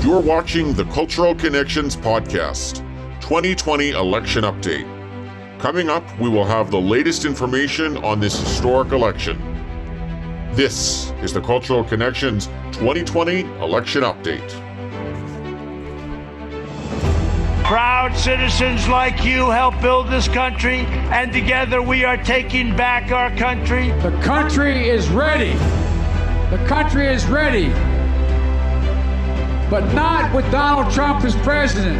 You're watching the Cultural Connections Podcast, 2020 Election Update. Coming up, we will have the latest information on this historic election. This is the Cultural Connections 2020 Election Update. Proud citizens like you help build this country, and together we are taking back our country. The country is ready. The country is ready. But not with Donald Trump as president.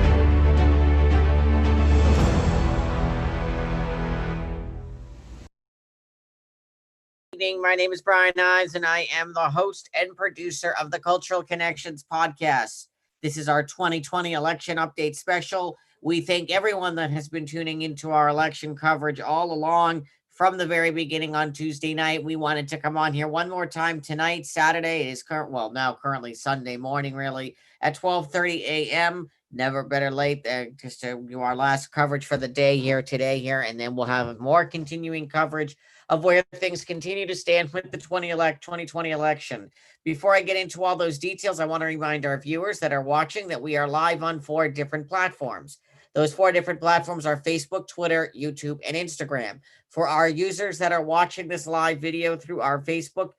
Good evening. My name is Brian Ives, and I am the host and producer of the Cultural Connections Podcast. This is our 2020 election update special. We thank everyone that has been tuning into our election coverage all along from the very beginning on Tuesday night. We wanted to come on here one more time tonight, Saturday. It is currently Sunday morning, really, at 12:30 a.m. Never better late, just to do our last coverage for the day here today, and then we'll have more continuing coverage of where things continue to stand with the 2020 election. Before I get into all those details, I want to remind our viewers that are watching that we are live on 4 different platforms. Those 4 different platforms are Facebook, Twitter, YouTube, and Instagram. For our users that are watching this live video through our Facebook,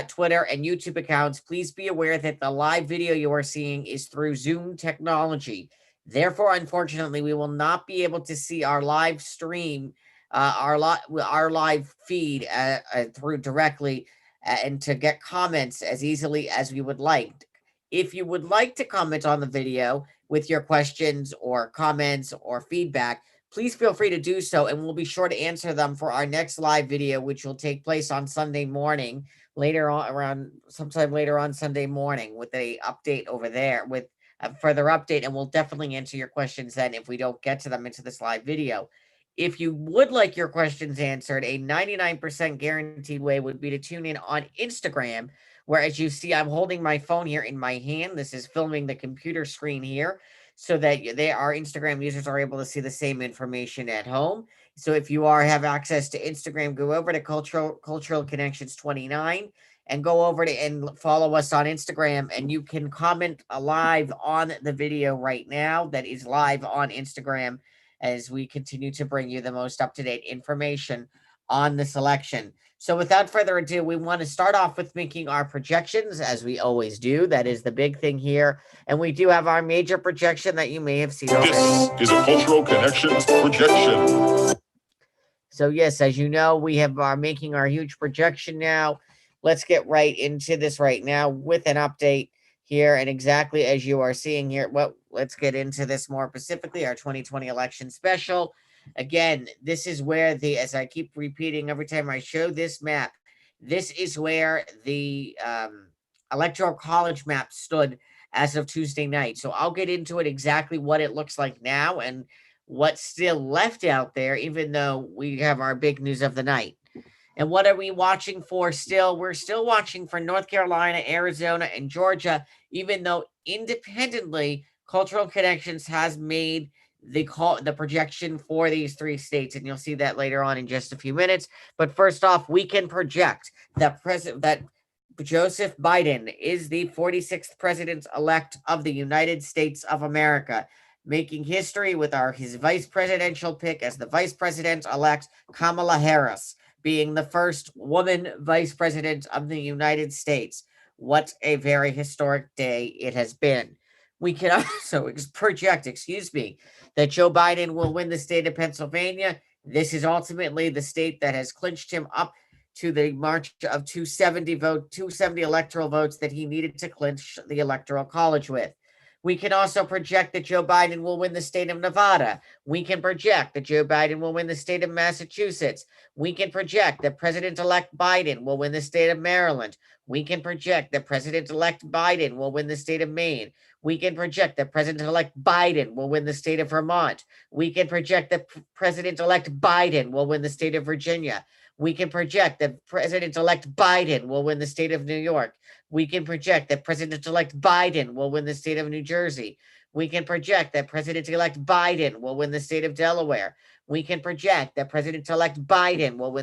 Twitter, and YouTube accounts, please be aware that the live video you are seeing is through Zoom technology. Therefore, unfortunately, we will not be able to see our live stream, our live feed through directly and to get comments as easily as we would like. If you would like to comment on the video with your questions or comments or feedback, please feel free to do so, and we'll be sure to answer them for our next live video, which will take place on Sunday morning, sometime later on Sunday morning, with a update over there, with a further update, and we'll definitely answer your questions then if we don't get to them into this live video. If you would like your questions answered, a 99% guaranteed way would be to tune in on Instagram, where, as you see, I'm holding my phone here in my hand. This is filming the computer screen here so that our Instagram users are able to see the same information at home. So if you have access to Instagram, go over to Cultural Connections 29 and go over to and follow us on Instagram, and you can comment live on the video right now that is live on Instagram as we continue to bring you the most up-to-date information on this election. So without further ado, we want to start off with making our projections, as we always do. That is the big thing here. And we do have our major projection that you may have seen already. This is a Cultural Connections projection. So yes, as you know, we are making our huge projection now. Let's get right into this right now with an update here. And exactly as you are seeing here, let's get into this more specifically, our 2020 election special. Again, this is where as I keep repeating every time I show this map, this is where the Electoral College map stood as of Tuesday night. So I'll get into it exactly what it looks like now and what's still left out there, even though we have our big news of the night. And what are we watching for still? We're still watching for North Carolina, Arizona, and Georgia, even though independently, Cultural Connections has made the projection for these 3 states, and you'll see that later on in just a few minutes. But first off, we can project that Joseph Biden is the 46th president-elect of the United States of America, making history with his vice presidential pick as the vice president-elect Kamala Harris, being the first woman vice president of the United States. What a very historic day it has been. We can also project, that Joe Biden will win the state of Pennsylvania. This is ultimately the state that has clinched him up to the march of 270 electoral votes that he needed to clinch the Electoral College with. We can also project that Joe Biden will win the state of Nevada. We can project that Joe Biden will win the state of Massachusetts. We can project that President-elect Biden will win the state of Maryland. We can project that President-elect Biden will win the state of Maine. We can project that President-elect Biden will win the state of Vermont. We can project that President-elect Biden will win the state of Virginia. We can project that President-elect Biden will win the state of New York. We can project that President-elect Biden will win the state of New Jersey. We can project that President-elect Biden will win the state of Delaware. We can project that President-elect Biden will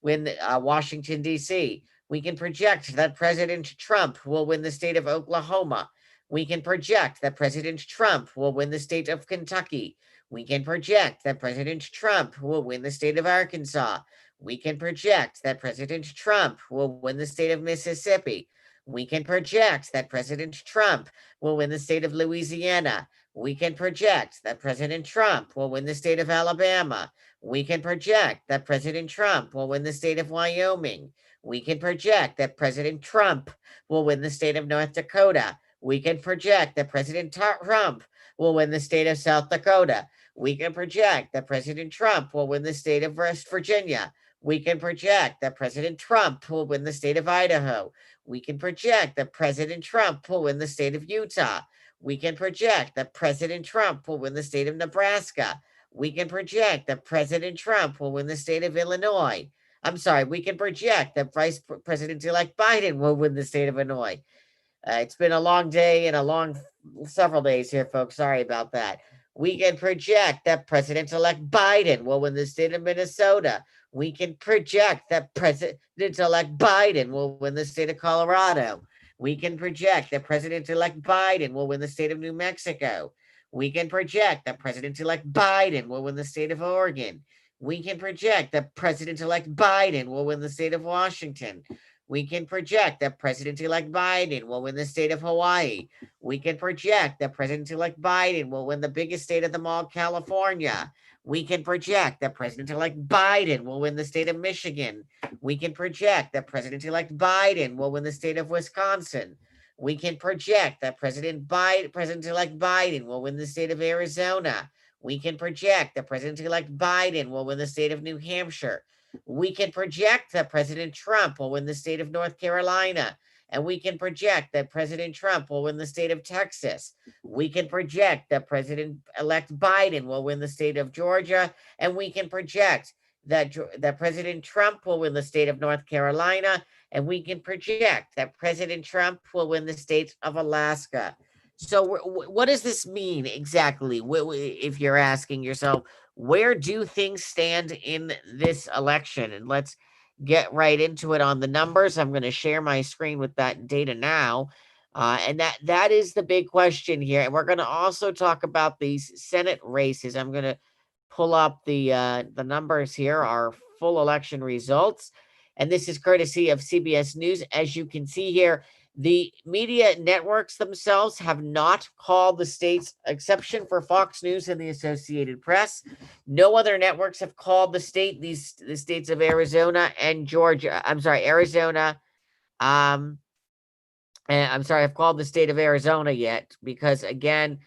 win Washington, D.C. We can project that President Trump will win the state of Oklahoma. We can project that President Trump will win the state of Kentucky. We can project that President Trump will win the state of Arkansas. We can project that President Trump will win the state of Mississippi. We can project that President Trump will win the state of Louisiana. We can project that President Trump will win the state of Alabama. We can project that President Trump will win the state of Wyoming. We can project that President Trump will win the state of North Dakota. We can project that President Trump will win the state of South Dakota. We can project that President Trump will win the state of West Virginia. We can project that President Trump will win the state of Idaho. We can project that President Trump will win the state of Utah. We can project that President Trump will win the state of Nebraska. We can project that President Trump will win the state of Illinois. I'm sorry, we can project that Vice President-elect Biden will win the state of Illinois. It's been a long day and several days here, folks. Sorry about that. We can project that President-elect Biden will win the state of Minnesota. We can project that President-elect Biden will win the state of Colorado. We can project that President-elect Biden will win the state of New Mexico. We can project that President-elect Biden will win the state of Oregon. We can project that President-elect Biden will win the state of Washington. We can project that President-elect Biden will win the state of Hawaii. We can project that President-elect Biden will win the biggest state of them all, California. We can project that President-elect Biden will win the state of Michigan. We can project that President-elect Biden will win the state of Wisconsin. We can project that President-elect Biden will win the state of Arizona. We can project that President-elect Biden will win the state of New Hampshire. We can project that President Trump will win the state of North Carolina. And we can project that President Trump will win the state of Texas. We can project that President-elect Biden will win the state of Georgia. And we can project that President Trump will win the state of North Carolina. And we can project that President Trump will win the state of Alaska. So what does this mean exactly? If you're asking yourself, where do things stand in this election? And let's get right into it on the numbers. I'm going to share my screen with that data now. And that is the big question here. And we're going to also talk about these Senate races. I'm going to pull up the numbers here, our full election results. And this is courtesy of CBS News. As you can see here, the media networks themselves have not called the states, exception for Fox News and the Associated Press. No other networks have called the states of Arizona and Georgia. I'm sorry, Arizona. And I'm sorry, I've called the state of Arizona yet because, again,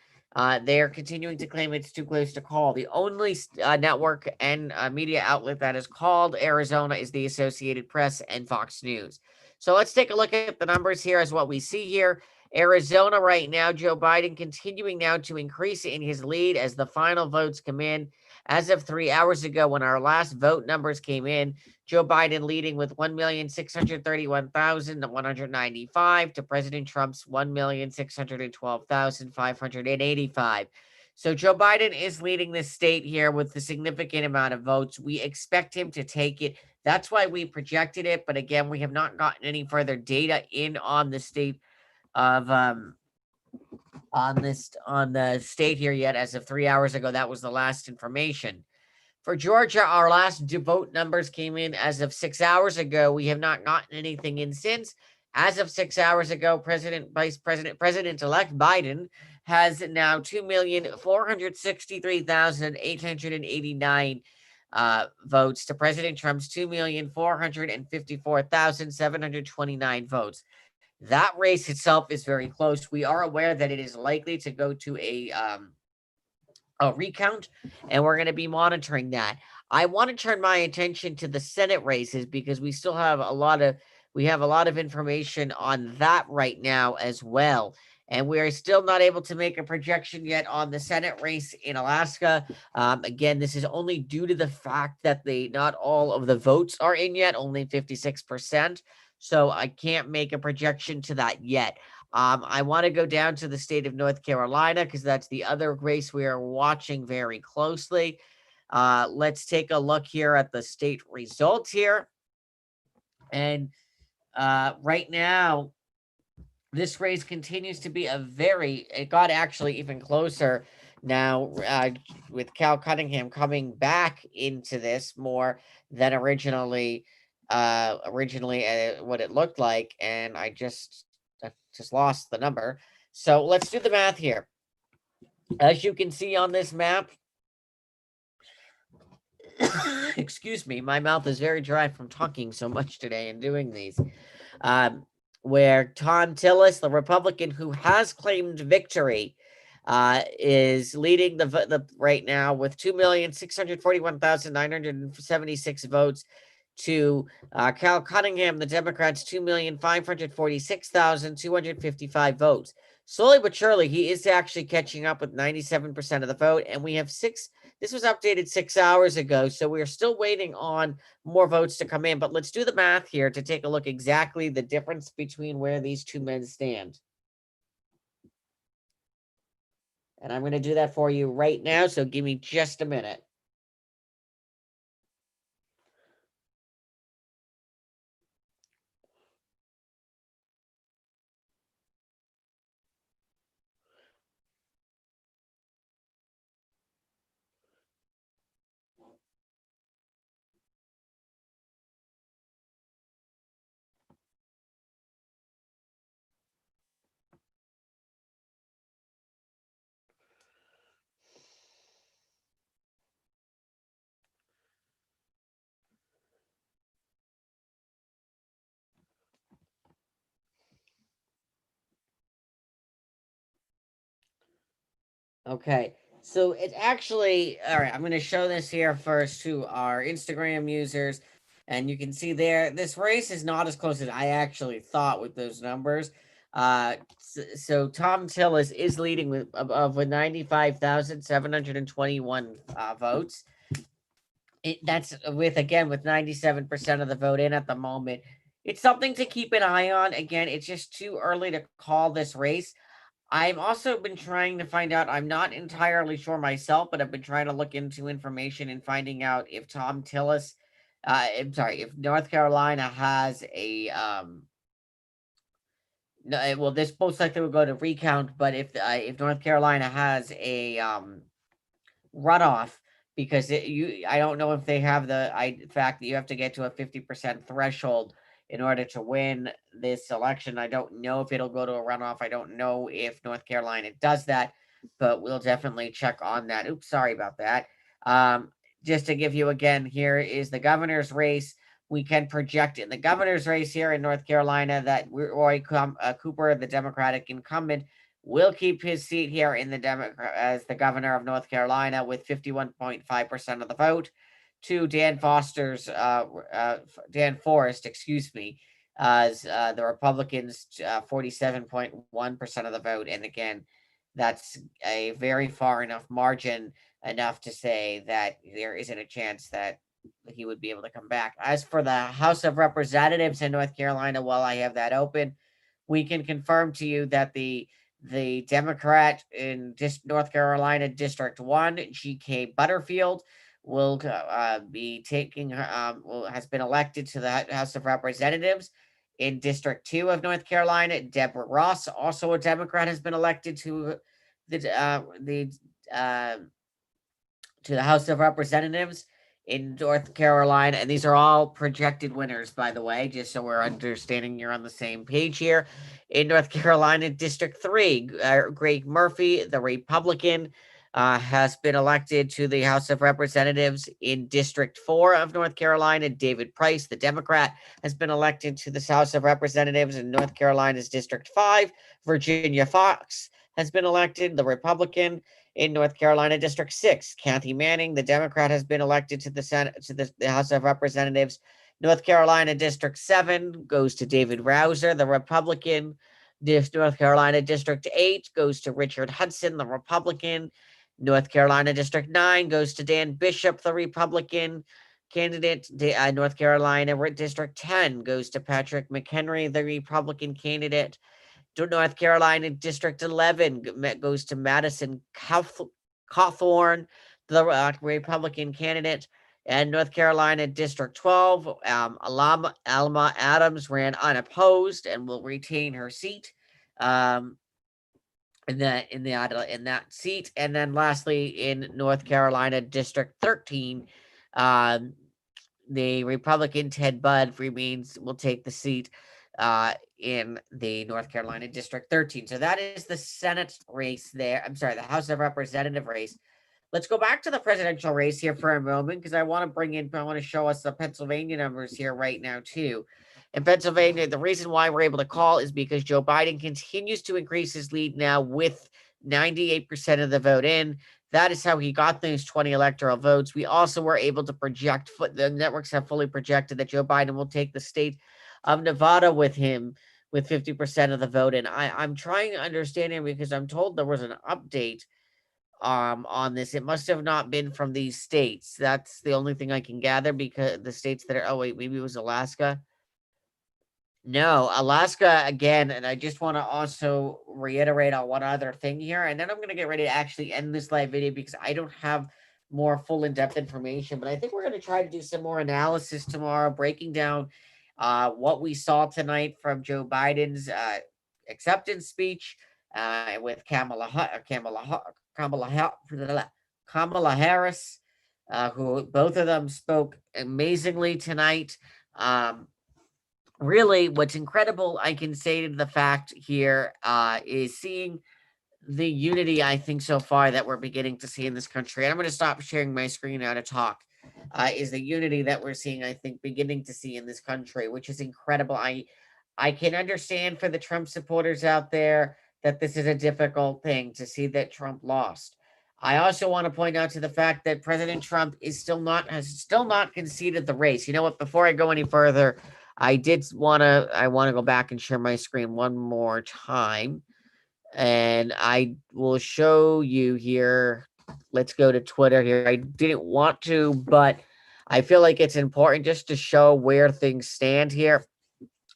they're continuing to claim it's too close to call. The only network and media outlet that is called Arizona is the Associated Press and Fox News. So let's take a look at the numbers here as what we see here. Arizona right now, Joe Biden continuing now to increase in his lead as the final votes come in. As of 3 hours ago, when our last vote numbers came in, Joe Biden leading with 1,631,195 to President Trump's 1,612,585. So Joe Biden is leading this state here with a significant amount of votes. We expect him to take it. That's why we projected it. But again, we have not gotten any further data in on the state of on the state here yet. As of 3 hours ago, that was the last information. For Georgia, our last vote numbers came in as of 6 hours ago. We have not gotten anything in since. As of 6 hours ago, President-elect Biden has now 2,463,889 votes to President Trump's 2,454,729 votes. That race itself is very close. We are aware that it is likely to go to a recount, and we're going to be monitoring that. I want to turn my attention to the Senate races because we still have a lot of information on that right now as well. And we are still not able to make a projection yet on the Senate race in Alaska. Again, this is only due to the fact that not all of the votes are in yet, only 56%. So I can't make a projection to that yet. I want to go down to the state of North Carolina because that's the other race we are watching very closely. Let's take a look here at the state results here. And right now, this race continues to be it got actually even closer now, with Cal Cunningham coming back into this more than originally what it looked like, and I just lost the number. So let's do the math here. As you can see on this map, excuse me, my mouth is very dry from talking so much today and doing these. Where Tom Tillis, the Republican who has claimed victory, is leading the right now with 2,641,976 votes to Cal Cunningham, the Democrats, 2,546,255 votes. Slowly but surely, he is actually catching up with 97% of the vote, and we have this was updated 6 hours ago, so we are still waiting on more votes to come in. But let's do the math here to take a look exactly the difference between where these two men stand. And I'm going to do that for you right now, so give me just a minute. Okay, so it actually, all right, I'm going to show this here first to our Instagram users. And you can see there, this race is not as close as I actually thought with those numbers. So Tom Tillis is leading with 95,721 votes. That's with 97% of the vote in at the moment. It's something to keep an eye on. Again, it's just too early to call this race. I've also been trying to find out, I'm not entirely sure myself, but I've been trying to look into information and finding out if Tom Tillis, if North Carolina has a, no, well, this most likely will go to recount, but if North Carolina has a runoff, because I don't know if they have the fact that you have to get to a 50% threshold in order to win this election. I don't know if it'll go to a runoff. I don't know if North Carolina does that, but we'll definitely check on that. Oops, sorry about that. Just to give you again, here is the governor's race. We can project in the governor's race here in North Carolina that Roy Cooper, the Democratic incumbent, will keep his seat here in as the governor of North Carolina with 51.5% of the vote, to Dan Forest, excuse me, as the Republicans 47.1% of the vote. And again, that's a very far enough margin, enough to say that there isn't a chance that he would be able to come back. As for the House of Representatives in North Carolina, while I have that open, we can confirm to you that the Democrat in North Carolina District 1, G.K. Butterfield, will be taking has been elected to the House of Representatives. In District 2 of North Carolina, Deborah Ross, also a Democrat, has been elected to the House of Representatives in North Carolina. And these are all projected winners, by the way, just so we're understanding you're on the same page here. In North Carolina, District 3, Greg Murphy, the Republican, has been elected to the House of Representatives. In District 4 of North Carolina, David Price, the Democrat, has been elected to the House of Representatives. In North Carolina's District 5, Virginia Fox has been elected, the Republican. In North Carolina District 6, Kathy Manning, the Democrat, has been elected to the Senate, to the House of Representatives. North Carolina District 7 goes to David Rouser, the Republican. North Carolina District 8 goes to Richard Hudson, the Republican. North Carolina District 9 goes to Dan Bishop, the Republican candidate. North Carolina District 10 goes to Patrick McHenry, the Republican candidate. North Carolina District 11 goes to Madison Cawthorn, the Republican candidate. And North Carolina District 12, Alma Adams ran unopposed and will retain her seat. in that seat. And then lastly, in North Carolina District 13, the Republican Ted Budd will take the seat in the North Carolina District 13. So that is the Senate race there. I'm sorry, the House of Representative race. Let's go back to the presidential race here for a moment, because I want to show us the Pennsylvania numbers here right now too. In Pennsylvania, the reason why we're able to call is because Joe Biden continues to increase his lead now with 98% of the vote in. That is how he got those 20 electoral votes. We also were able to project, the networks have fully projected that Joe Biden will take the state of Nevada with him with 50% of the vote. And I'm trying to understand it, because I'm told there was an update on this. It must have not been from these states. That's the only thing I can gather, because the states that are, oh wait, maybe it was Alaska. No, Alaska again. And I just want to also reiterate on one other thing here, and then I'm going to get ready to actually end this live video, because I don't have more full in-depth information, but I think we're going to try to do some more analysis tomorrow, breaking down what we saw tonight from Joe Biden's acceptance speech with Kamala Harris, who both of them spoke amazingly tonight. Really, what's incredible, I can say to the fact here, is seeing the unity, I think, so far that we're beginning to see in this country. And I'm going to stop sharing my screen now to talk. Is the unity that we're seeing, I think, beginning to see in this country, which is incredible. I can understand for the Trump supporters out there that this is a difficult thing to see that Trump lost. I also want to point out to the fact that President Trump has still not conceded the race. You know what? Before I go any further, I want to go back and share my screen one more time, and I will show you here. Let's go to Twitter here. I didn't want to, but I feel like it's important just to show where things stand here.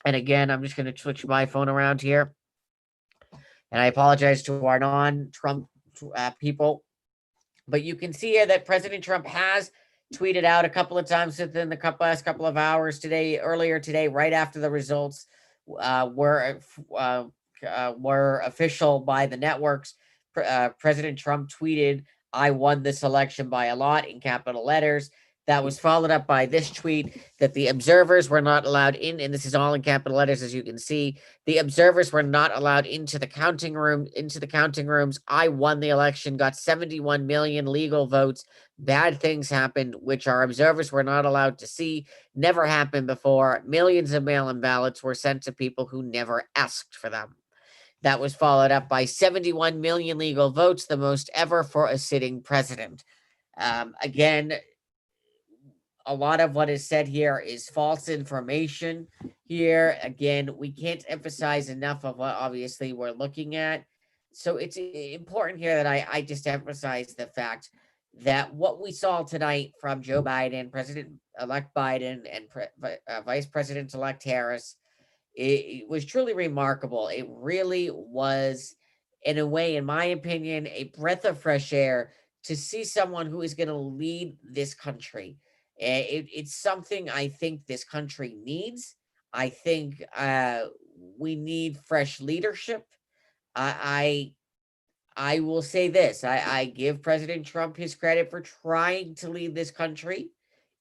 And again, I'm just going to switch my phone around here. And I apologize to our non-Trump people. But you can see here that President Trump has tweeted out a couple of times within the last couple of hours earlier today, right after the results were official by the networks. President Trump tweeted, "I won this election by a lot," in capital letters. That was followed up by this tweet that the observers were not allowed in, and this is all in capital letters, as you can see. The observers were not allowed into the counting rooms. I won the election, got 71 million legal votes. Bad things happened, which our observers were not allowed to see. Never happened before. Millions of mail-in ballots were sent to people who never asked for them. That was followed up by 71 million legal votes, the most ever for a sitting president. Again, a lot of what is said here is false information here. Again, we can't emphasize enough of what obviously we're looking at. So it's important here that I just emphasize the fact that what we saw tonight from Joe Biden, President-elect Biden, and Vice President-elect Harris, it was truly remarkable. It really was, in a way, in my opinion, a breath of fresh air to see someone who is going to lead this country. It's something I think this country needs. I think we need fresh leadership. I will say this. I give President Trump his credit for trying to lead this country.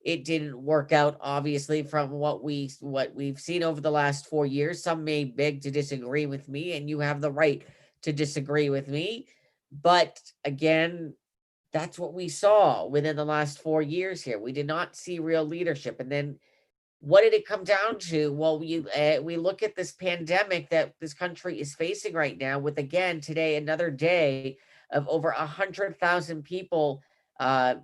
It didn't work out, obviously, from what we've seen over the last 4 years. Some may beg to disagree with me, and you have the right to disagree with me. But again, that's what we saw within the last 4 years here. We did not see real leadership. And then what did it come down to? Well, we look at this pandemic that this country is facing right now with, again, today, another day of over 100,000 people another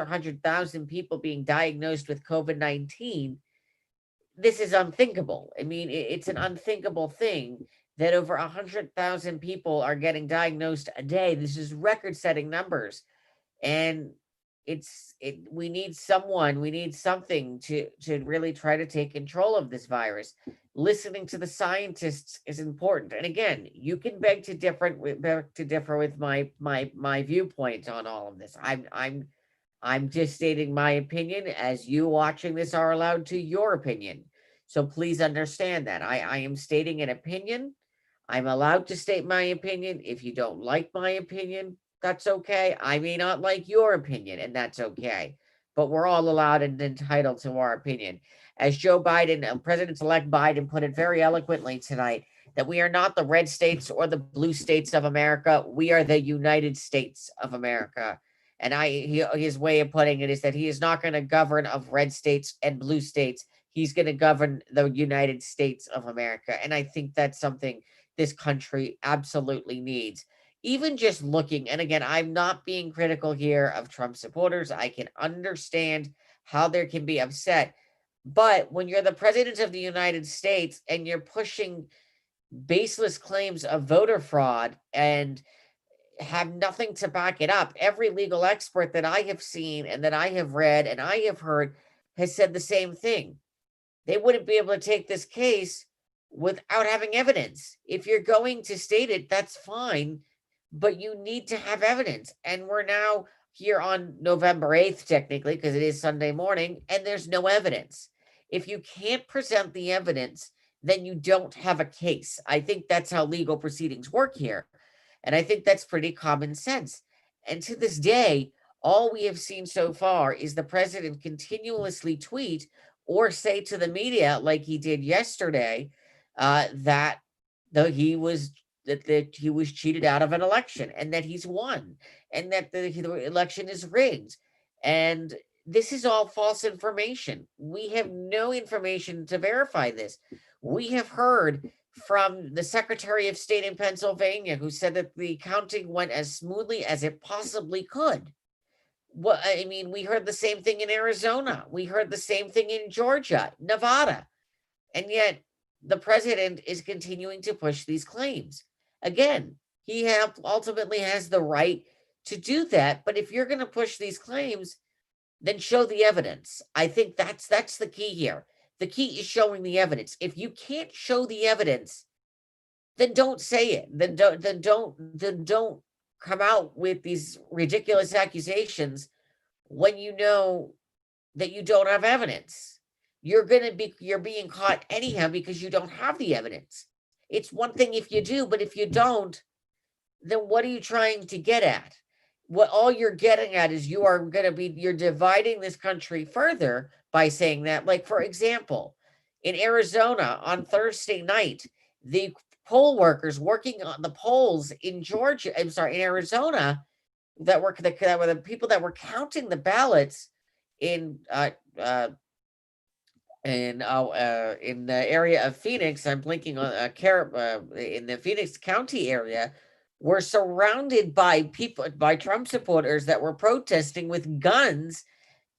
100,000 people being diagnosed with COVID-19. This is unthinkable. I mean, it's an unthinkable thing that over 100,000 people are getting diagnosed a day. This is record-setting numbers. And we need something to really try to take control of this virus. Listening to the scientists is important. And again, you can beg to differ with my viewpoint on all of this. I'm just stating my opinion, as you watching this are allowed to your opinion. So please understand that. I am stating an opinion. I'm allowed to state my opinion. If you don't like my opinion, that's okay. I may not like your opinion, and that's okay. But we're all allowed and entitled to our opinion. As Joe Biden, President-elect Biden, put it very eloquently tonight, that we are not the red states or the blue states of America. We are the United States of America. And his way of putting it is that he is not going to govern of red states and blue states. He's going to govern the United States of America. And I think that's something this country absolutely needs. Even just looking, and again, I'm not being critical here of Trump supporters. I can understand how there can be upset. But when you're the president of the United States and you're pushing baseless claims of voter fraud and have nothing to back it up, every legal expert that I have seen and that I have read and I have heard has said the same thing. They wouldn't be able to take this case without having evidence. If you're going to state it, that's fine, but you need to have evidence. And we're now here on November 8th, technically, because it is Sunday morning, and there's no evidence. If you can't present the evidence, then you don't have a case. I think that's how legal proceedings work here. And I think that's pretty common sense. And to this day, all we have seen so far is the president continuously tweet or say to the media, like he did yesterday, that he was cheated out of an election and that he's won and that the election is rigged. And this is all false information. We have no information to verify this. We have heard from the Secretary of State in Pennsylvania, who said that the counting went as smoothly as it possibly could. Well, I mean, we heard the same thing in Arizona. We heard the same thing in Georgia, Nevada. And yet the president is continuing to push these claims. Again, he ultimately has the right to do that. But if you're going to push these claims, then show the evidence. I think that's the key here. The key is showing the evidence. If you can't show the evidence, then don't say it. Then don't come out with these ridiculous accusations when you know that you don't have evidence. You're being caught anyhow because you don't have the evidence. It's one thing if you do, but if you don't, then what are you trying to get at? What all you're getting at is you're dividing this country further by saying that. Like, for example, in Arizona on Thursday night, the poll workers working on the polls in in Arizona, that were the people that were counting the ballots in the area of Phoenix. I'm blinking on in the Phoenix County area, were surrounded by Trump supporters that were protesting with guns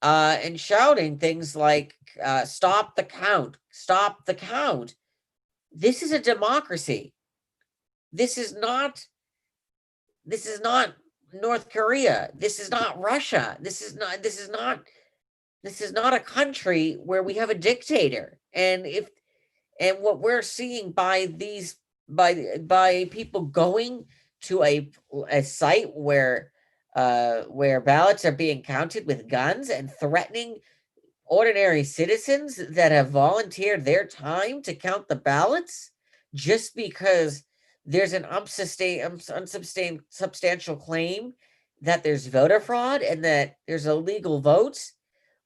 and shouting things like "Stop the count! Stop the count!" This is a democracy. This is not North Korea. This is not Russia. This is not a country where we have a dictator. And what we're seeing by people going to a site where ballots are being counted with guns and threatening ordinary citizens that have volunteered their time to count the ballots just because there's an unsubstantial claim that there's voter fraud and that there's illegal votes.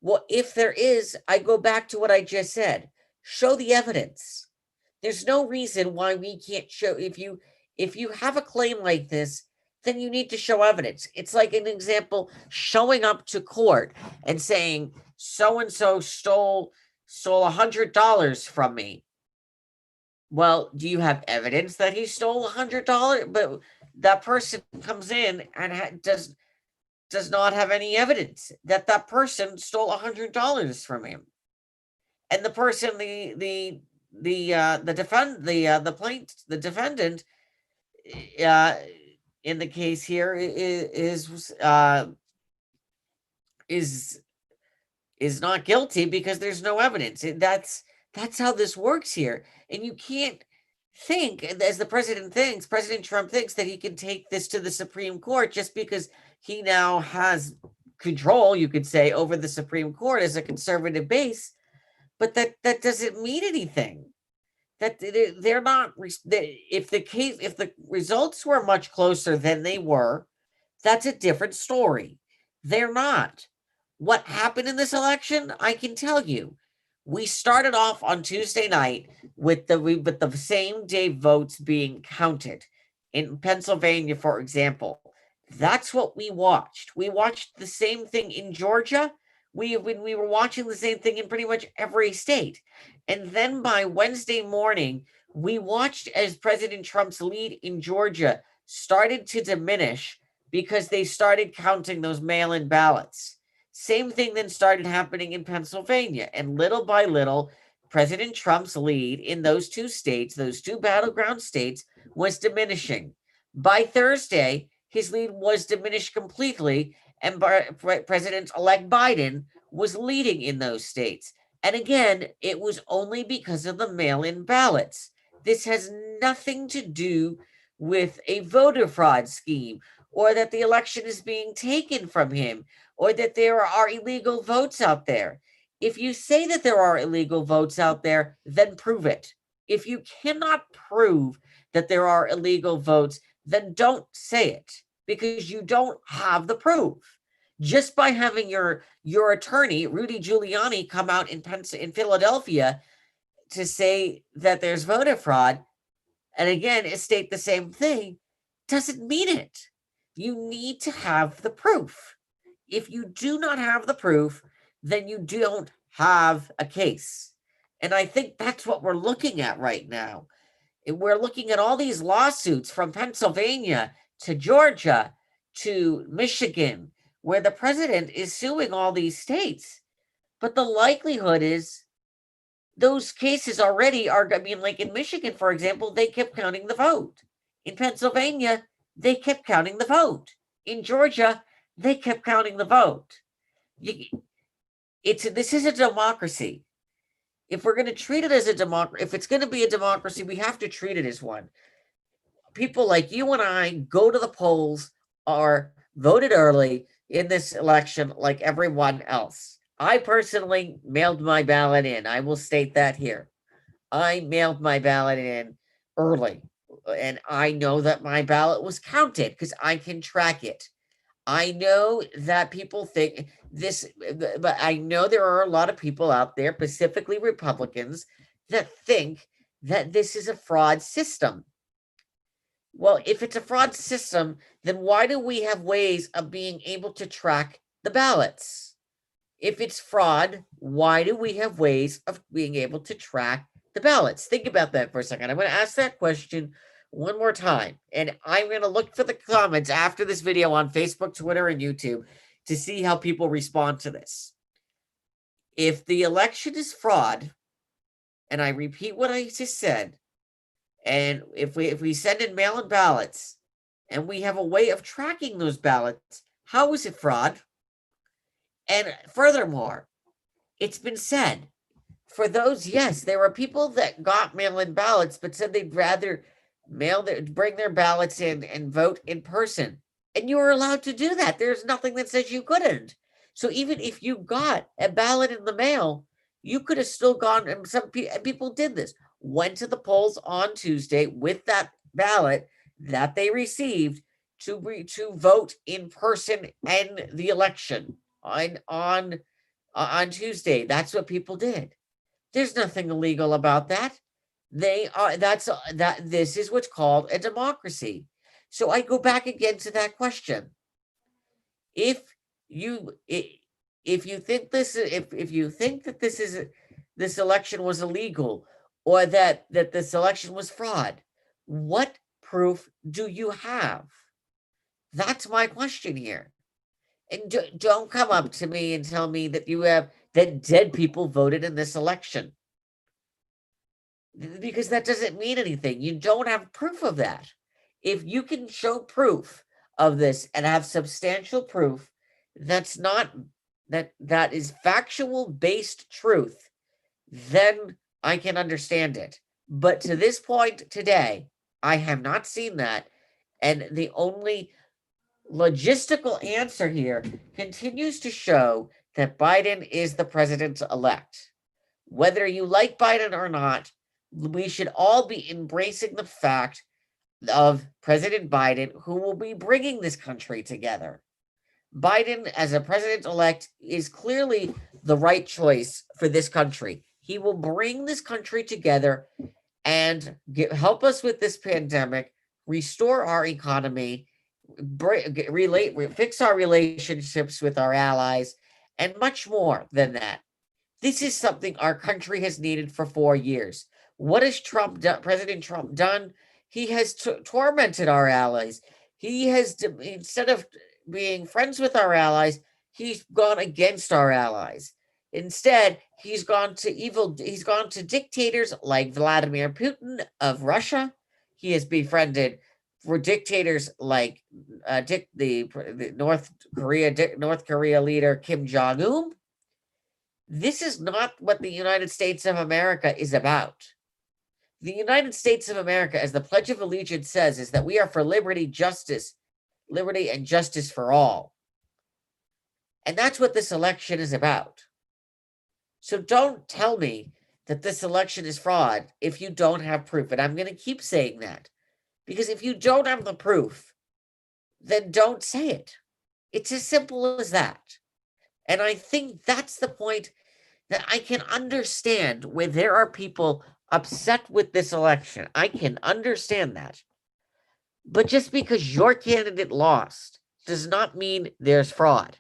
Well, if there is, I go back to what I just said. Show the evidence. There's no reason why we can't show. If you have a claim like this, then you need to show evidence. It's like an example, showing up to court and saying, so-and-so stole $100 from me. Well, do you have evidence that he stole $100? But that person comes in and does not have any evidence that person stole $100 from him. And the person, the defendant, in the case here is not guilty because there's no evidence. That's how this works here. And you can't think, as President Trump thinks, that he can take this to the Supreme Court just because he now has control, you could say, over the Supreme Court as a conservative base. but that doesn't mean anything. That they're not. If the results were much closer than they were, that's a different story. They're not. What happened in this election, I can tell you. We started off on Tuesday night with the same day votes being counted in Pennsylvania, for example. That's what we watched. We watched the same thing in Georgia. We were watching the same thing in pretty much every state. And then by Wednesday morning, we watched as President Trump's lead in Georgia started to diminish because they started counting those mail-in ballots. Same thing then started happening in Pennsylvania. And little by little, President Trump's lead in those two states, those two battleground states, was diminishing. By Thursday, his lead was diminished completely, and President-elect Biden was leading in those states. And again, it was only because of the mail-in ballots. This has nothing to do with a voter fraud scheme, or that the election is being taken from him, or that there are illegal votes out there. If you say that there are illegal votes out there, then prove it. If you cannot prove that there are illegal votes, then don't say it, because you don't have the proof. Just by having your attorney, Rudy Giuliani, come out in Philadelphia to say that there's voter fraud, and again, state the same thing, doesn't mean it. You need to have the proof. If you do not have the proof, then you don't have a case. And I think that's what we're looking at right now. We're looking at all these lawsuits from Pennsylvania to Georgia to Michigan, where the president is suing all these states. But the likelihood is those cases already are, I mean, like in Michigan, for example, they kept counting the vote. In Pennsylvania, they kept counting the vote. In Georgia, they kept counting the vote. This is a democracy. If we're going to treat it as a democracy, if it's going to be a democracy, we have to treat it as one. People like you and I go to the polls, are voted early in this election like everyone else. I personally mailed my ballot in. I will state that here. I mailed my ballot in early, and I know that my ballot was counted because I can track it. I know that people think this, but I know there are a lot of people out there, specifically Republicans, that think that this is a fraud system. Well, if it's a fraud system, then why do we have ways of being able to track the ballots? If it's fraud, why do we have ways of being able to track the ballots? Think about that for a second. I'm going to ask that question one more time, and I'm going to look for the comments after this video on Facebook, Twitter, and YouTube to see how people respond to this. If the election is fraud, and I repeat what I just said, and if we send in mail-in ballots and we have a way of tracking those ballots, how is it fraud? And furthermore, it's been said, for those, yes, there were people that got mail-in ballots but said they'd rather bring their ballots in and vote in person. And you were allowed to do that. There's nothing that says you couldn't. So even if you got a ballot in the mail, you could have still gone, and some people did this, went to the polls on Tuesday with that ballot that they received to vote in person in the election on Tuesday. That's what people did. There's nothing illegal about that. This is what's called a democracy. So I go back again to that question. If you think that this election was illegal, or that this election was fraud, what proof do you have? That's my question here. And don't come up to me and tell me that that dead people voted in this election, because that doesn't mean anything. You don't have proof of that. If you can show proof of this and have substantial proof that is factual based truth, then I can understand it. But to this point today, I have not seen that. And the only logistical answer here continues to show that Biden is the president-elect. Whether you like Biden or not, we should all be embracing the fact of President Biden, who will be bringing this country together. Biden, as a president-elect, is clearly the right choice for this country. He will bring this country together and help us with this pandemic, restore our economy, fix our relationships with our allies, and much more than that. This is something our country has needed for 4 years. What has President Trump done? He has tormented our allies. He has, instead of being friends with our allies, he's gone against our allies. Instead, he's gone to dictators like Vladimir Putin of Russia. He has befriended for dictators like the North Korea leader Kim Jong-un. This is not what the United States of America is about. The United States of America, as the Pledge of Allegiance says, is that we are for liberty and justice for all. And that's what this election is about. So don't tell me that this election is fraud if you don't have proof. And I'm going to keep saying that. Because if you don't have the proof, then don't say it. It's as simple as that. And I think that's the point that I can understand where there are people upset with this election. I can understand that. But just because your candidate lost does not mean there's fraud.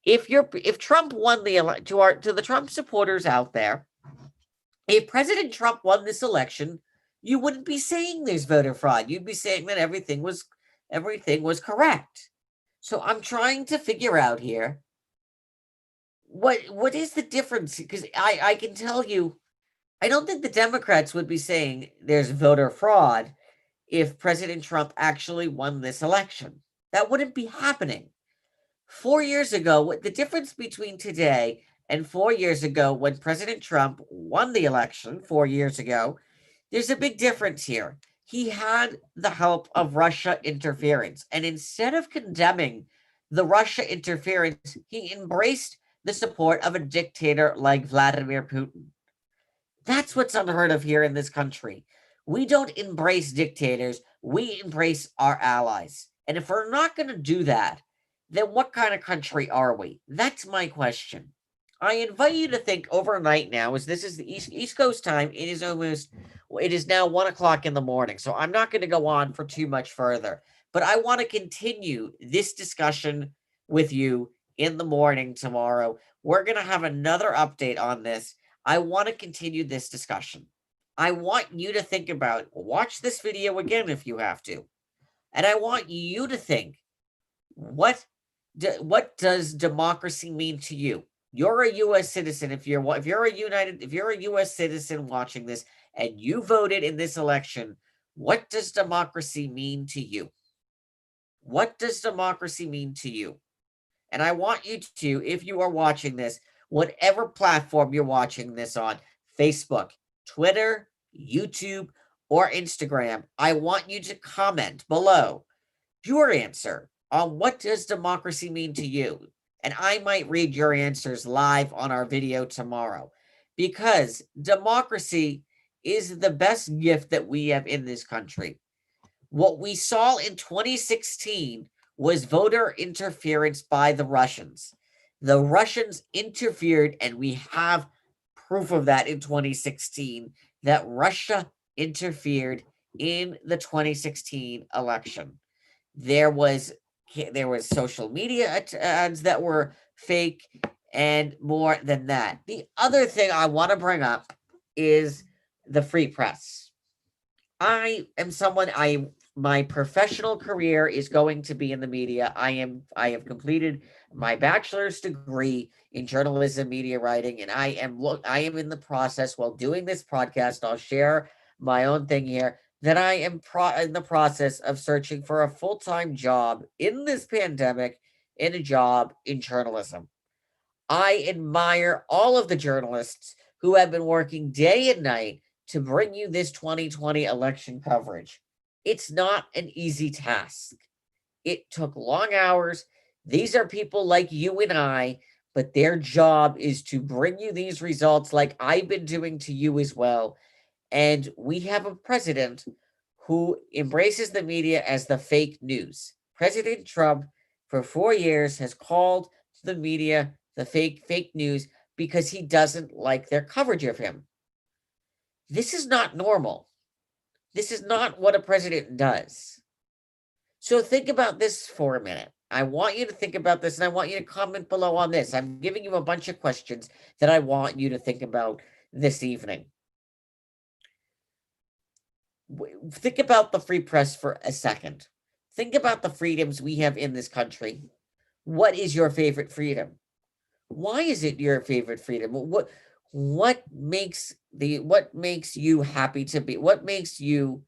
If Trump won the election, to the Trump supporters out there, if President Trump won this election, you wouldn't be saying there's voter fraud. You'd be saying that everything was correct. So I'm trying to figure out here what is the difference? Because I can tell you, I don't think the Democrats would be saying there's voter fraud if President Trump actually won this election. That wouldn't be happening. 4 years ago, what the difference between today and 4 years ago when President Trump won the election 4 years ago, there's a big difference here. He had the help of Russia interference. And instead of condemning the Russia interference, he embraced the support of a dictator like Vladimir Putin. That's what's unheard of here in this country. We don't embrace dictators. We embrace our allies. And if we're not going to do that, then what kind of country are we? That's my question. I invite you to think overnight now, as this is the East Coast time. It is now 1 o'clock in the morning. So I'm not going to go on for too much further. But I want to continue this discussion with you in the morning tomorrow. We're going to have another update on this. I want to continue this discussion. I want you to think about, watch this video again if you have to. And I want you to think, what does democracy mean to you? You're a U.S. citizen. If you're a U.S. citizen watching this and you voted in this election, what does democracy mean to you? What does democracy mean to you? And I want you to, if you are watching this, whatever platform you're watching this on, Facebook, Twitter, YouTube, or Instagram, I want you to comment below your answer on what does democracy mean to you. And I might read your answers live on our video tomorrow, because democracy is the best gift that we have in this country. What we saw in 2016 was voter interference by the Russians. The Russians interfered, and we have proof of that in 2016, that Russia interfered in the 2016 election. There was social media ads that were fake, and more than that. The other thing I want to bring up is the free press. I am someone, my professional career is going to be in the media. I have completed my bachelor's degree in journalism, media writing, and I am in the process, while doing this podcast, I'll share my own thing here, that I am in the process of searching for a full-time job in this pandemic, in a job in journalism. I admire all of the journalists who have been working day and night to bring you this 2020 election coverage. It's not an easy task. It took long hours. These are people like you and I, but their job is to bring you these results like I've been doing to you as well. And we have a president who embraces the media as the fake news. President Trump, for 4 years, has called the media the fake news because he doesn't like their coverage of him. This is not normal. This is not what a president does. So think about this for a minute. I want you to think about this, and I want you to comment below on this. I'm giving you a bunch of questions that I want you to think about this evening. Think about the free press for a second. Think about the freedoms we have in this country. What is your favorite freedom? Why is it your favorite freedom? What makes you happy to be? What makes you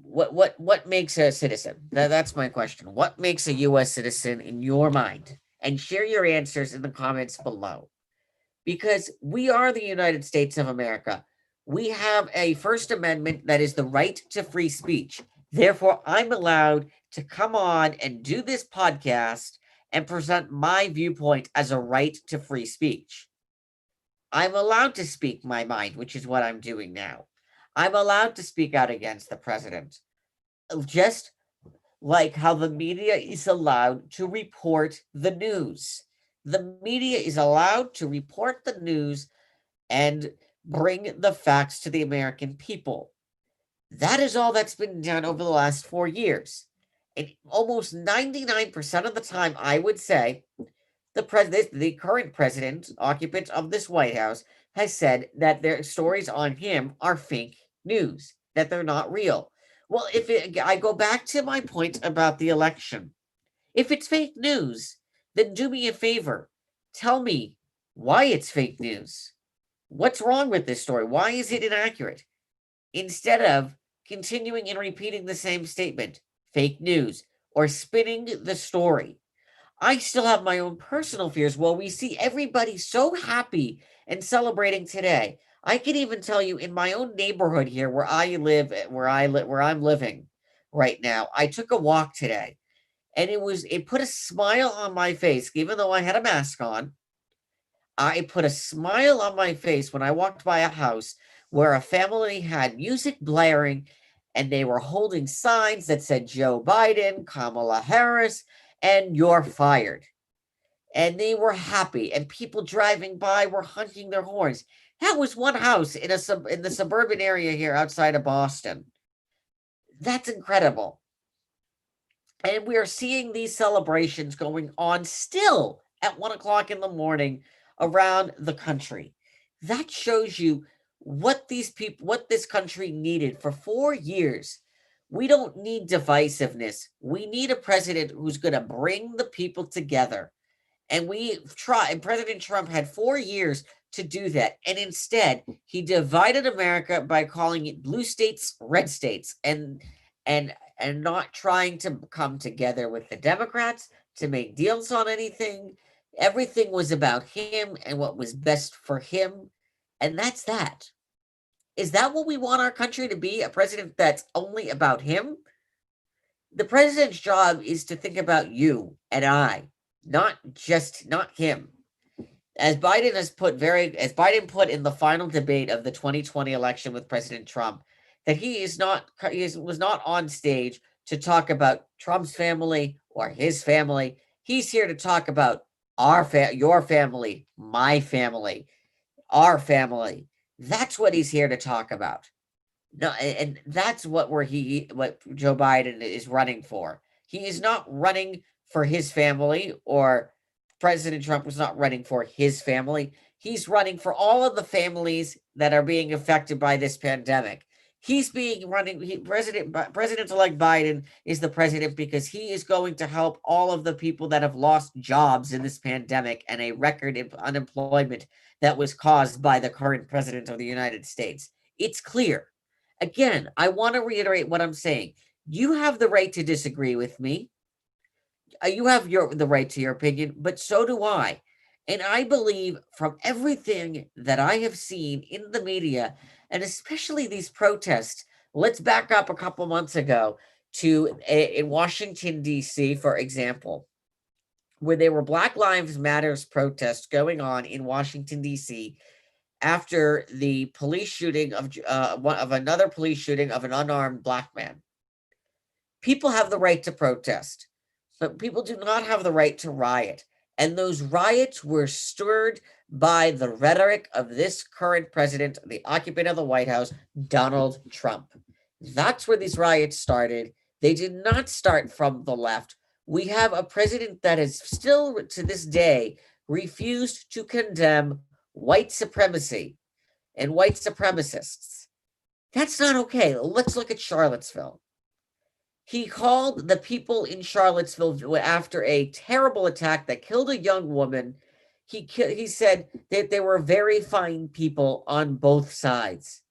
what makes a citizen? That's my question. What makes a US citizen in your mind? And share your answers in the comments below. Because we are the United States of America. We have a First Amendment that is the right to free speech. Therefore, I'm allowed to come on and do this podcast and present my viewpoint as a right to free speech. I'm allowed to speak my mind, which is what I'm doing now. I'm allowed to speak out against the president, just like how the media is allowed to report the news. The media is allowed to report the news and bring the facts to the American people. That is all that's been done over the last 4 years. And almost 99% of the time, I would say, the current president, occupant of this White House, has said that their stories on him are fake news, that they're not real. Well, I go back to my point about the election. If it's fake news, then do me a favor. Tell me why it's fake news. What's wrong with this story? Why is it inaccurate? Instead of continuing and repeating the same statement, fake news, or spinning the story. I still have my own personal fears. Well, we see everybody so happy and celebrating today. I can even tell you in my own neighborhood here where I'm living right now. I took a walk today, and it put a smile on my face, even though I had a mask on. I put a smile on my face when I walked by a house where a family had music blaring, and they were holding signs that said Joe Biden, Kamala Harris, and you're fired. And they were happy, and people driving by were honking their horns. That was one house in the suburban area here outside of Boston. That's incredible. And we are seeing these celebrations going on still at 1 o'clock in the morning around the country. That shows you what this country needed for 4 years. We don't need divisiveness. We need a president who's going to bring the people together. And President Trump had 4 years to do that. And instead, he divided America by calling it blue states, red states, and not trying to come together with the Democrats to make deals on anything. Everything was about him and what was best for him. And that's that. Is that what we want our country to be? A president that's only about him? The president's job is to think about you and I, not him. As Biden put in the final debate of the 2020 election with President Trump, that he was not on stage to talk about Trump's family or his family. He's here to talk about your family, my family, our family. That's what he's here to talk about. No, and that's what Joe Biden is running for. He is not running for his family, or President Trump was not running for his family. He's running for all of the families that are being affected by this pandemic. President-elect Biden is the president because he is going to help all of the people that have lost jobs in this pandemic and a record of unemployment that was caused by the current president of the United States. It's clear. Again, I want to reiterate what I'm saying. You have the right to disagree with me. You have the right to your opinion, but so do I. And I believe from everything that I have seen in the media, and especially these protests, let's back up a couple months ago to in Washington, D.C., for example, where there were Black Lives Matters protests going on in Washington, D.C. after the police shooting of another police shooting of an unarmed Black man. People have the right to protest, but people do not have the right to riot. And those riots were stirred by the rhetoric of this current president, the occupant of the White House, Donald Trump. That's where these riots started. They did not start from the left. We have a president that has still, to this day, refused to condemn white supremacy and white supremacists. That's not okay. Let's look at Charlottesville. He called the people in Charlottesville after a terrible attack that killed a young woman. He said that there were very fine people on both sides.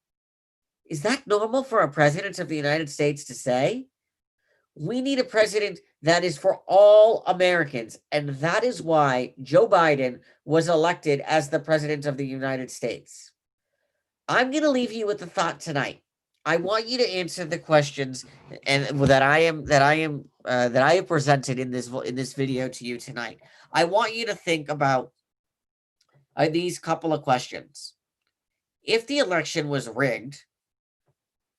Is that normal for a president of the United States to say? We need a president that is for all Americans, and that is why Joe Biden was elected as the president of the United States. I'm going to leave you with a thought tonight. I want you to answer the questions and that I have presented in this video to you tonight. I want you to think about these couple of questions. If the election was rigged,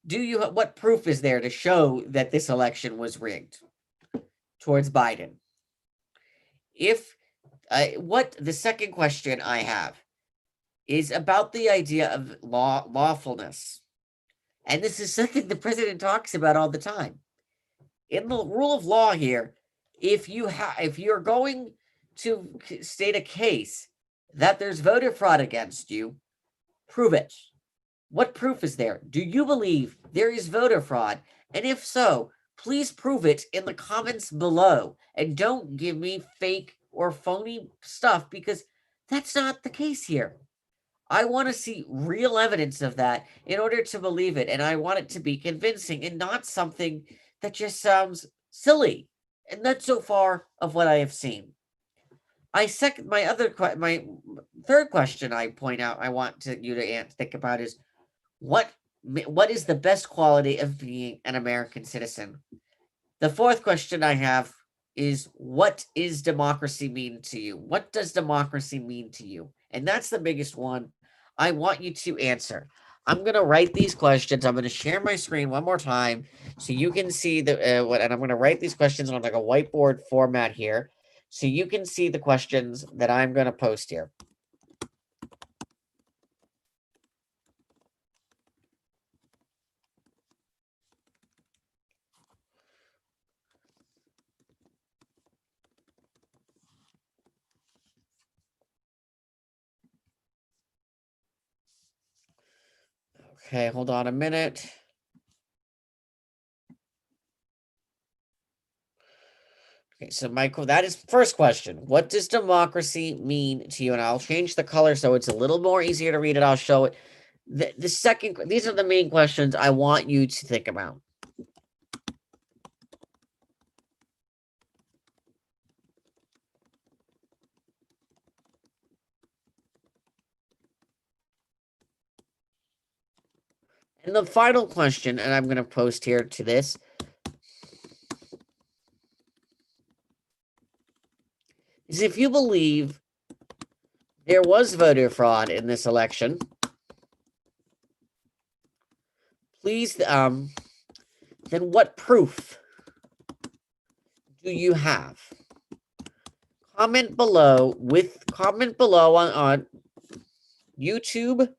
what proof is there to show that this election was rigged towards Biden? The second question I have is about the idea of lawfulness. And this is something the president talks about all the time. In the rule of law here, if you're going to state a case that there's voter fraud against you, prove it. What proof is there? Do you believe there is voter fraud? And if so, please prove it in the comments below. And don't give me fake or phony stuff, because that's not the case here. I want to see real evidence of that in order to believe it. And I want it to be convincing and not something that just sounds silly. And that's so far of what I have seen. My third question I want you to think about is, what is the best quality of being an American citizen? The fourth question I have is, what is democracy mean to you? What does democracy mean to you? And that's the biggest one I want you to answer. I'm going to write these questions. I'm going to share my screen one more and so you can see and I'm going to write these questions on like a whiteboard format here, so you can see the questions that I'm going to post here. Okay, hold on a minute. Okay, so Michael, that is first question. What does democracy mean to you? And I'll change the color so it's a little more easier to read it. I'll show it. The second, these are the main questions I want you to think about. And the final question, and I'm going to post here to this, is if you believe there was voter fraud in this election, please, then what proof do you have? Comment below on YouTube,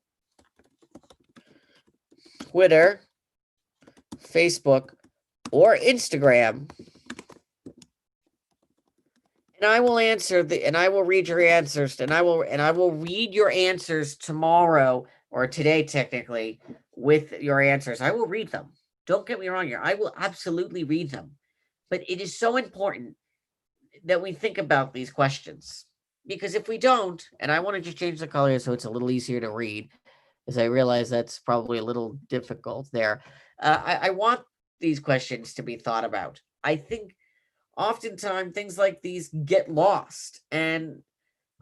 Twitter, Facebook, or Instagram, and I will read your answers, and I will read your answers tomorrow or today, technically, with your answers. I will read them. Don't get me wrong here. I will absolutely read them. But it is so important that we think about these questions, because if we don't, and I want to just change the color so it's a little easier to read, as I realize that's probably a little difficult there. I want these questions to be thought about. I think oftentimes things like these get lost. And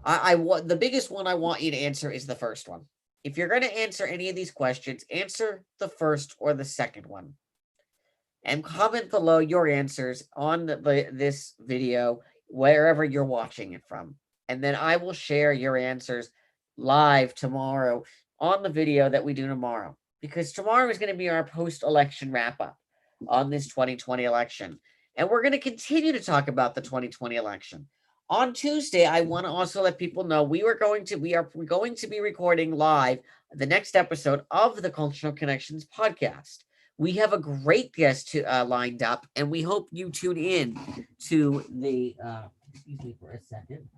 the biggest one I want you to answer is the first one. If you're going to answer any of these questions, answer the first or the second one. And comment below your answers on this video wherever you're watching it from. And then I will share your answers live tomorrow on the video that we do tomorrow, because tomorrow is going to be our post-election wrap-up on this 2020 election. And we're going to continue to talk about the 2020 election. On Tuesday, I want to also let people know we are going to be recording live the next episode of the Cultural Connections podcast. We have a great guest lined up, and we hope you tune in to the excuse me for a second,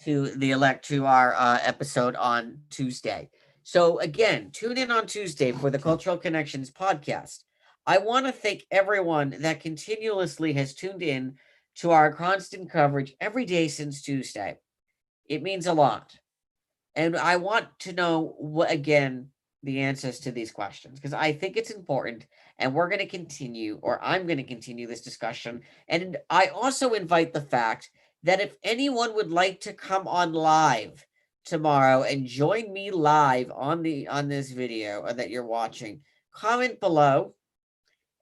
to our episode on Tuesday. So again, tune in on Tuesday for the Cultural Connections podcast. I want to thank everyone that continuously has tuned in to our constant coverage every day since Tuesday. It means a lot. And I want to know the answers to these questions, because I think it's important, and I'm going to continue this discussion. And I also invite the fact that if anyone would like to come on live tomorrow and join me live on this video that you're watching, comment below.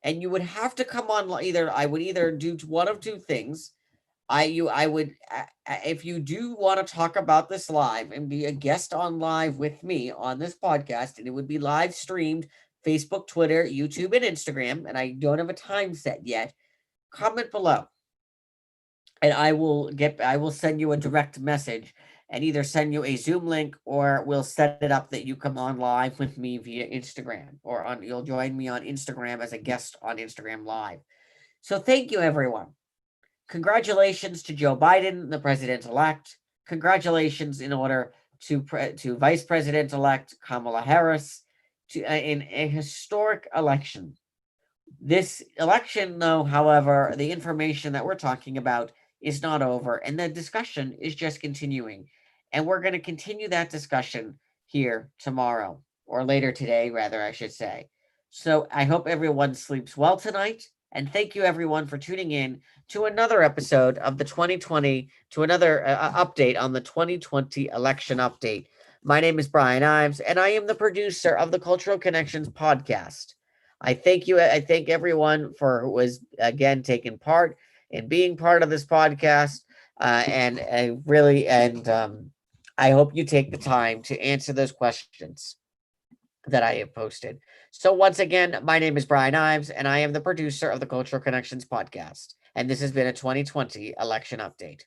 And you would have to come on I would either do one of two things. If you do want to talk about this live and be a guest on live with me on this podcast, and it would be live streamed, Facebook, Twitter, YouTube, and Instagram, and I don't have a time set yet, comment below. And I will send you a direct message and either send you a Zoom link, or we'll set it up that you come on live with me via Instagram, or you'll join me on Instagram as a guest on Instagram Live. So thank you, everyone. Congratulations to Joe Biden, the president-elect. Congratulations in order to Vice President-elect Kamala Harris in a historic election. This election, though, however, the information that we're talking about is not over, and the discussion is just continuing. And we're going to continue that discussion here tomorrow, or later today, rather, I should say. So I hope everyone sleeps well tonight. And thank you, everyone, for tuning in to another episode of the 2020, to another update on the 2020 election update. My name is Brian Ives, and I am the producer of the Cultural Connections podcast. I thank everyone who was, again, taking part in being part of this podcast. I hope you take the time to answer those questions that I have posted. So once again, my name is Brian Ives, and I am the producer of the Cultural Connections podcast. And this has been a 2020 election update.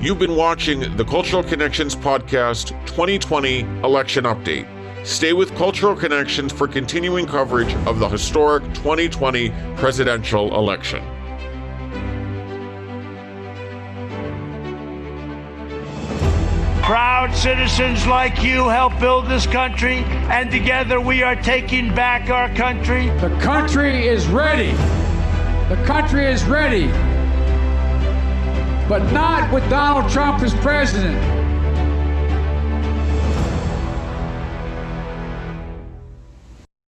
You've been watching the Cultural Connections podcast 2020 election update. Stay with Cultural Connections for continuing coverage of the historic 2020 presidential election. Proud citizens like you help build this country, and together we are taking back our country. The country is ready. The country is ready. But not with Donald Trump as president.